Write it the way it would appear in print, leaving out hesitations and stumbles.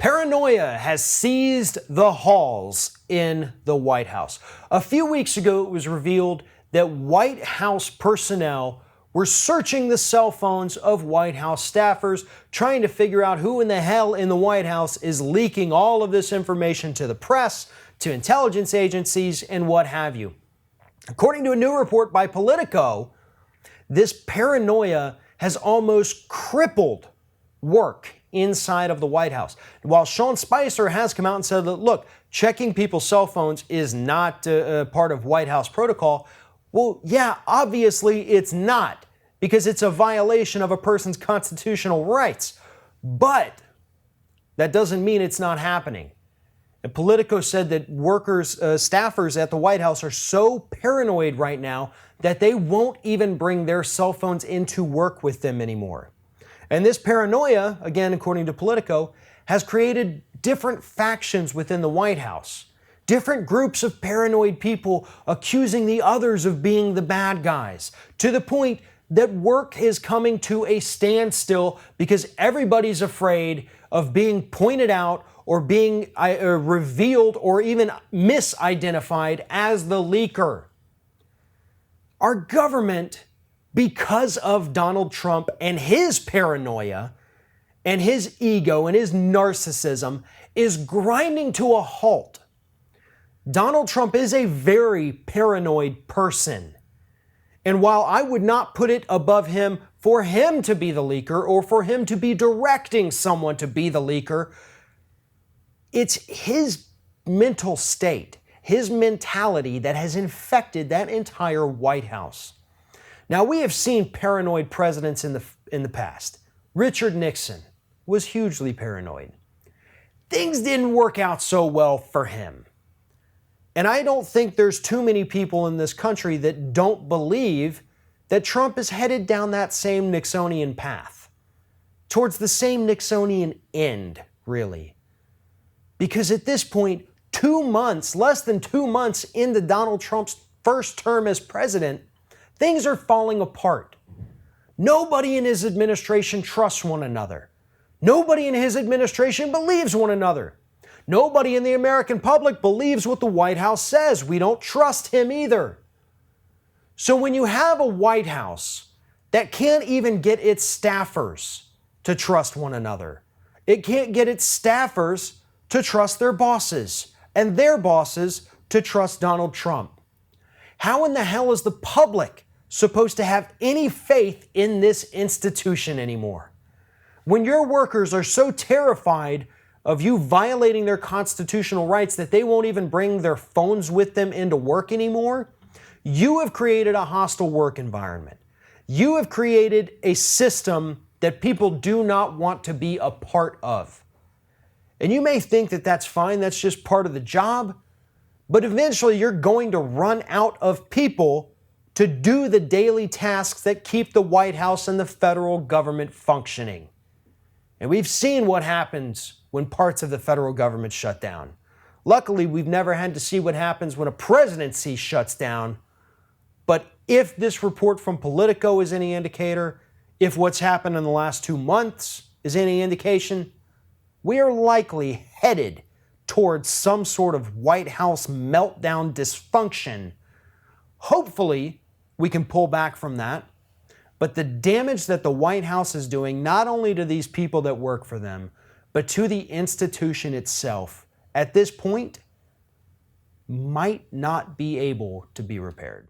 Paranoia has seized the halls in the White House. A few weeks ago, it was revealed that White House personnel were searching the cell phones of White House staffers, trying to figure out who in the hell in the White House is leaking all of this information to the press, to intelligence agencies, and what have you. According to a new report by Politico, this paranoia has almost crippled work inside of the White House. While Sean Spicer has come out and said that, look, checking people's cell phones is not part of White House protocol. Well, yeah, obviously it's not, because it's a violation of a person's constitutional rights. But that doesn't mean it's not happening. And Politico said that staffers at the White House are so paranoid right now that they won't even bring their cell phones into work with them anymore. And this paranoia, again, according to Politico, has created different factions within the White House. Different groups of paranoid people accusing the others of being the bad guys, to the point that work is coming to a standstill because everybody's afraid of being pointed out or being revealed or even misidentified as the leaker. Our government, because of Donald Trump and his paranoia and his ego and his narcissism, is grinding to a halt. Donald Trump is a very paranoid person. And while I would not put it above him for him to be the leaker or for him to be directing someone to be the leaker, it's his mental state, his mentality that has infected that entire White House. Now, we have seen paranoid presidents in the past. Richard Nixon was hugely paranoid. Things didn't work out so well for him. And I don't think there's too many people in this country that don't believe that Trump is headed down that same Nixonian path, towards the same Nixonian end, really. Because at this point, less than 2 months into Donald Trump's first term as president, things are falling apart. Nobody in his administration trusts one another. Nobody in his administration believes one another. Nobody in the American public believes what the White House says. We don't trust him either. So when you have a White House that can't even get its staffers to trust one another, it can't get its staffers to trust their bosses, and their bosses to trust Donald Trump, how in the hell is the public supposed to have any faith in this institution anymore? When your workers are so terrified of you violating their constitutional rights that they won't even bring their phones with them into work anymore, you have created a hostile work environment. You have created a system that people do not want to be a part of. And you may think that that's fine, that's just part of the job, but eventually you're going to run out of people to do the daily tasks that keep the White House and the federal government functioning. And we've seen what happens when parts of the federal government shut down. Luckily, we've never had to see what happens when a presidency shuts down. But if this report from Politico is any indicator, if what's happened in the last 2 months is any indication, we are likely headed towards some sort of White House meltdown dysfunction. Hopefully, we can pull back from that. But the damage that the White House is doing, not only to these people that work for them, but to the institution itself, at this point, might not be able to be repaired.